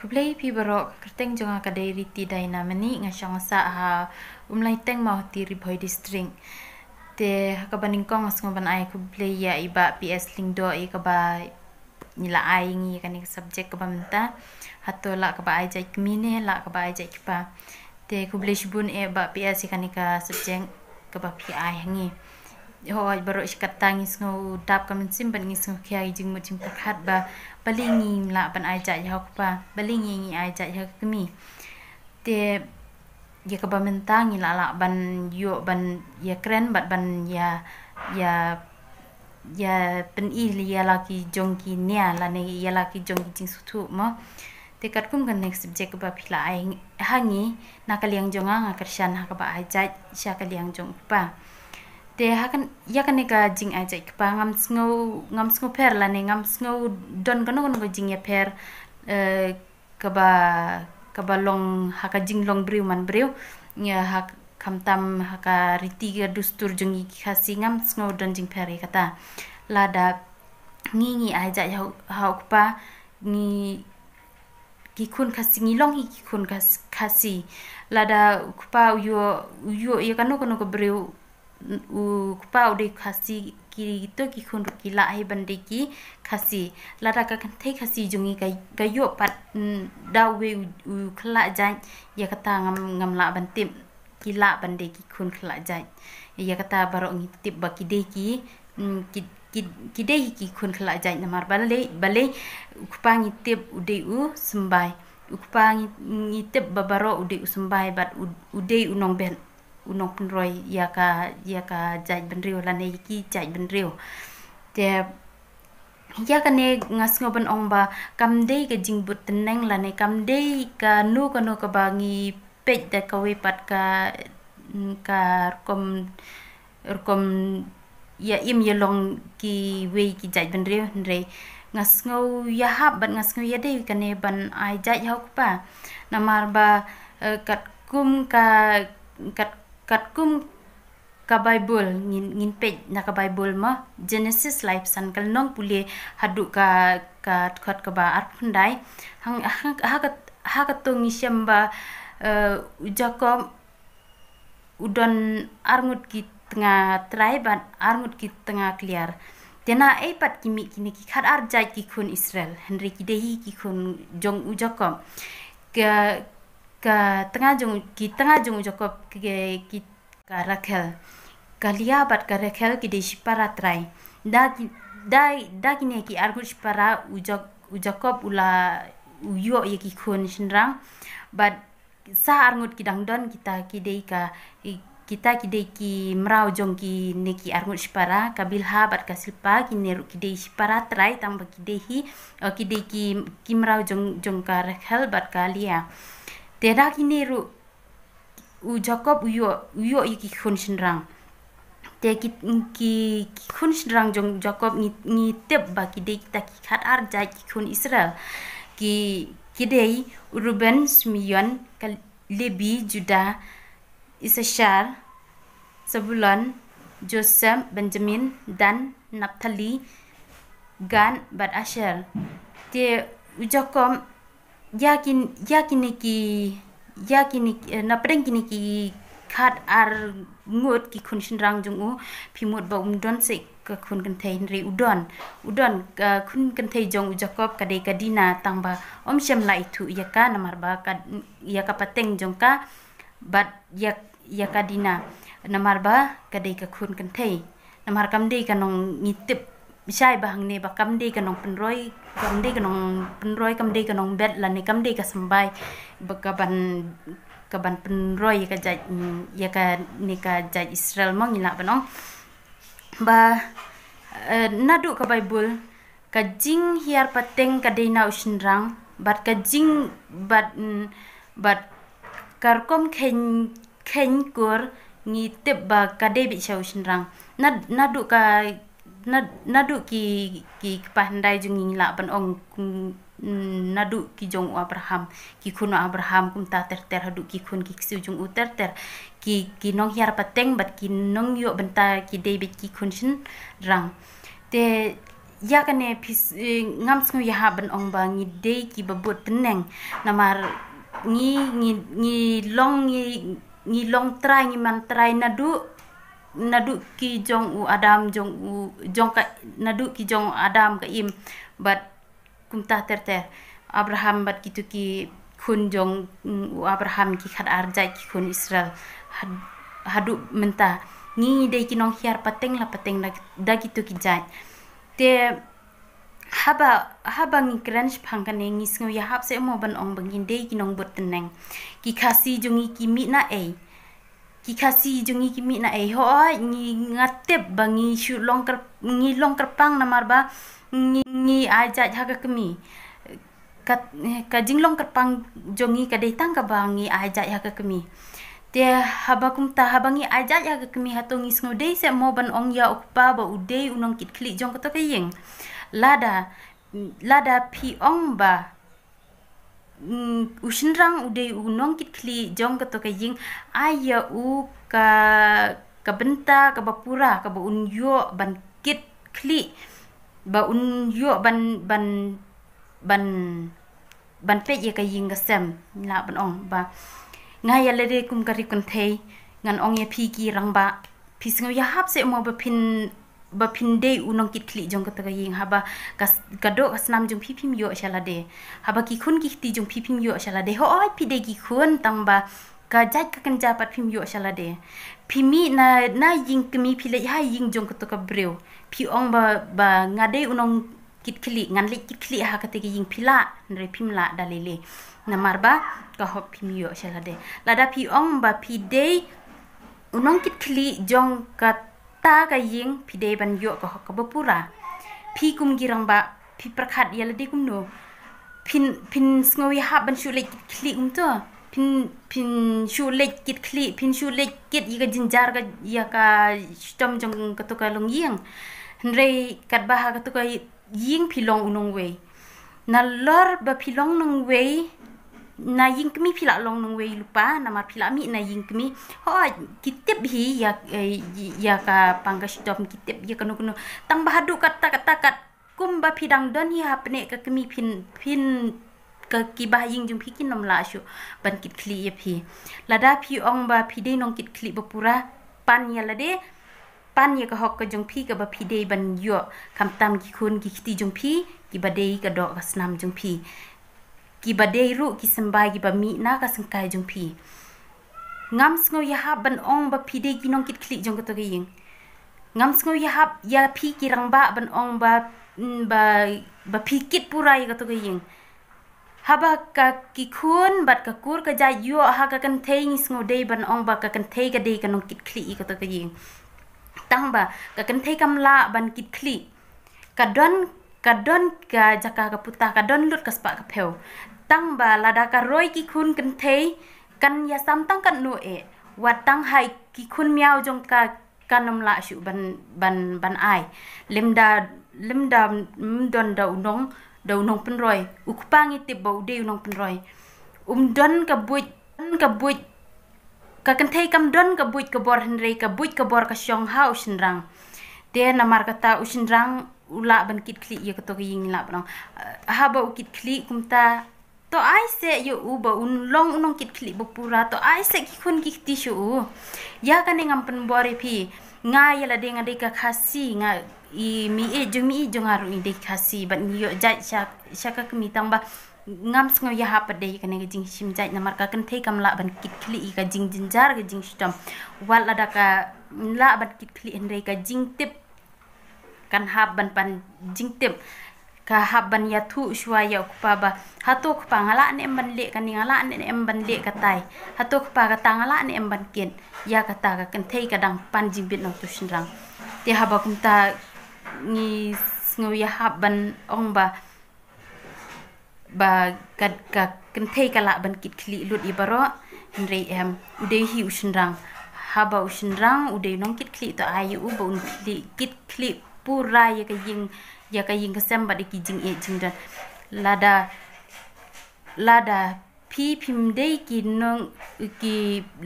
Kublai pi barok kerteng jonga kadai riti daina mani ngasang sa ha umlai teng mau ti ribhoi district te kabaning kong ngas ngoban ai kublai ya iba PS lingdo i kaba nila ai ngi kan subjek kaba menta hato la kaba ai jai kmine la kaba ai jai kipa te kublai shibun e ba PS kan ka subjek kaba pi ai ngi hoi baru iskat tangis ngau dap kamen simpan ngis ngau kiai jing mucim perhat ba balingi la ban ai jai hok pa balingi ngi ai jai hok kemi te ya ka ba mentangi la ban yo ban ya keren bat ban ya pen il ya laki jongki nia la ne ya laki jongki jing sutu mo te kat kum kan next subject ba pila ai hangi nakaliang jonga ngakershan ha ka ba ai jai sya kaliang jong pa te hakan ya kan ka jing aja pa ngam sngo per la ne ngam sngo don kono kono jing ya per ka ba long haka jing long briu man briu ya hak kamtam haka riti ga dustur jung khasi ngam sngo don jing per kata lada ngi aja ha pa ngi kikun khasi ngilong hi kikun khasi lada kupa yo ya kanu kono ko briu kupa udah kasih ki itu ki khun kila ai bande ki khasi lada ka kan thei khasi jungi gayo pat dawe u khla jai ya kata ngam la bantim kila bande ki khun khla jai ya kata baro ngi tip ba ki de ki de ki khun khla jai namar bale kupa ngi tip ude u sembai kupa ngi tip babaro ude u sembai bat ude unong ben unong penroy ya ka jaj benriu lane ki jaj benriu te ya kane ngas ngoban ong ba kamdei ka jingbut teneng lane kamdei ka nu kono ka bangi pej da ka wepat ka kom ya im yelong ki we ki jaj benriu nre ngas ngau ya hab ban ngas ngau ya dei kane ban ai jaj hau pa namar ba kat kum ka Bible ngin pej na ka Bible ma Genesis life san kal nong pule hadu ka tkhat ka ba ar phundai ha ka to ngisem ba Jacob udon arngut ki tengah trai ban arngut ki tengah clear tena pat kimi kini ki khat ar jai ki khun Israel Henry ki dehi ki khun jong u Jacob ka tengah jong Jacob ki ka Rachel kalia bat ka Rachel ki de shipara trai da kini ki argut shipara u Jacob ula uyo ye ki khun shinrang bat sa arngut ki dangdon kita ki de ki mrau jong ki ne ki arngut shipara kabilha bat ka silpa ki neru ki de shipara trai tamba ki de ki mrau jong ka Rachel bat ka lia teda kini ru u Jacob uyo ki khun shinrang te ki khun shinrang jong Jacob ni tep ba ki de kita ki khat ar jai ki khun Israel ki de Ruben Simeon Levi Judah Isashar Zebulon Joseph Benjamin Dan Naphtali Gad bat Asher te u Jacob yakin na preng kini ki khat ar ngut ki khun shinrang jung u phimut ba don se ka khun kan thei ri udon ka khun kan thei jong Jacob ka de ka dina tangba om shem lai thu ya ka namar ba ka ya ka pateng jong ka bat ya ka dina namar ba ka de ka khun kan thei namar kam de ka nong ngitip bisai bahang ne ba kam de ka nong penroi kam de ka nong bet la ne kam de ka sambai ba ka ban penroi ka jaj ya ka ne ka jaj Israel mo ngila banong ba nadu ka Bible ka jing hiar pateng ka de na ushinrang bat ka jing bat karkom khen kur ngi tip ba ka de bi chau ushinrang nadu ki pandai jung la ban ong nadu ki jong Abraham ki khun Abraham kum ta ter hadu ki khun ki siu jung ter ki nong hiar pateng bat ki nong yo benta ki de ki khun shin rang te ya kane ngam sngu ya ban ong ba ngi dei ki babut teneng namar ngi long try ngi man try nadu ki jong u adam jong ka nadu ki jong adam ka im bat kumta ter Abraham bat kitu ki kun jong u Abraham ki khat arjai ki kun Israel hadu menta ngi dei ki nong hiar pateng da kitu ki jai te haba ngi crunch phangkan ngi sngu ya hap se mo ban ong bangin dei ki nong bot teneng ki khasi jongi ki mi na e ki khasi jongi ki mi na e ho ngi ngatep bangi shu long kerpang namar ba ngi aja jaga kemi ka jinglong kerpang jongi ka dei tang ka bangi aja jaga kemi te habakum ta habangi aja jaga kemi hatongi sngu dei se mo ban ong ya ukpa ba udei unong kit kli jong ka to kayeng lada pi ong ba ushinrang udei unong kit kli jong ka to kayeng aya u ka benta ka bapura ka ba unyo ban kit kli ba unyo ban pe ye ka ying ka sem la ban ong ba ngaya lede kum kari kun thei ngan ong ye phi ki rang ba phi singo ya hap se mo ba phin dei unong kit kli jong ka ta ying haba ka do asnam jong phi phim yo shala de haba ki khun ki ti jong phi phim yo shala de ho oi phi de ki khun tang ba ka jat ka kan ja pat phim yo shala de phi mi na ying kemi phi le ha ying jong ka to ka breu phi ong ba ngade unong kit kli ngan le kit kli ha ka te ying phila nre phim la dalele namar ba ka hop phim yo shala de lada phi ong ba phi dei unong kit kli jong ka ta ka ying phi dei ban yo ka bapura phi kum girang ba phi prakhat ya le de kum no phin sngowi ha ban shu le kit kli to phin shu le kit kli phin shu le kit yi ka jinjar ka ya ka stom jong ka to ka long ying nre kat ba ha ka to ka ying phi long unong we na lor ba phi long nong we na ying kemi phila long nong we lupa nama phila mi na ying kemi ho kitep hi ya ka panggas dom kitep ya kanu tang bahadu kata kum ba phidang don hi hapne ka kemi phin ka ki ba ying jum phi kin nom la shu ban kit kli ye phi lada phi ong ba phi de nong kit kli ba pura pan ya lade pan ye ka hok ka jong phi ka ba phi de ban yo kam tam ki khun ki khti jong phi ki ba de ka do ka snam jong phi ki ba dei ru ki sembai ki ba mi na ka sengkai jong phi ngam sngo ya hab ban ong ba phi dei ki nong kit kli jong ka to ying ngam sngo ya hab ya phi ki rang ba ban ong ba phi kit purai ka to ying haba ka ki khun bat ka kur ka ja yo ha ka kan thei ngi sngo dei ban ong ba ka kan thei ka dei ka nong kit kli ka to ying tang ba ka kan thei kam la ban kit kli ka don ka jaka ka puta ka don lut ka spa ka pheu tang ba lada ka roi ki khun kan thei kan ya sam tang kan no e wat tang hai ki khun miao jong ka kanom la shu ban ai lemda don da unong pen roi ukpang ite bau de unong pen roi don ka buit ka kan thei kam don ka buit ka bor henrei ka buit ka bor ka shong ha ushinrang de namar kata ushinrang ula ban kit kli ye ka to ying la bang ha ba kit kli kumta to ai se yo u ba long unong kit kli bu pura to ai se ki khun ki ti shu ya kan ngam pen bore phi nga ya la de nga de ka khasi nga i mi e jong haru i de khasi ban yo jai sha ka mi tang ba ngam sngo ya ha pa de kan nga jing sim jai namar ka kan thei kam la ban kit kli i ka jing jinjar ka jing stam wal ada ka la ban kit kli en ka jing tip kan hab ban jing tip ka haban ya thu shwaya ukpa ba hatok pa ngala ne ban le kan ngala ne em ban le ka tai hatok pa ka tangala ne em ban ken ya ka ta ka kan thei ka dang pan jing bit no tu shinrang te haba kum ta ni sngo ya haban ong ba ka kan thei ka la ban kit khli lut i baro nre em udei hi ushinrang haba ushinrang udei nong kit khli to ayu ba un khli kit khli pura ya ka ying kasem ba de ki jing e jing da lada phi phim dei ki nong ki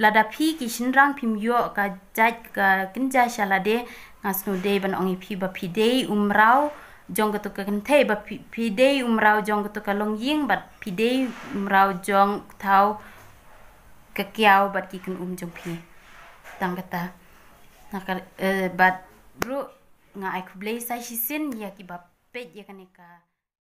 lada phi ki shinrang phim yo ka jat ka kinja shala de ngasno de ban ongi phi ba phi dei umrau jong ketu ka kentei ba pidei umrau jong ketu ka long ying bat pidei umrau jong tau kekiau bat ki kan jong pi tang kata nakal bat bro nga ai kublei sai shisin ya ki ba pet ya kaneka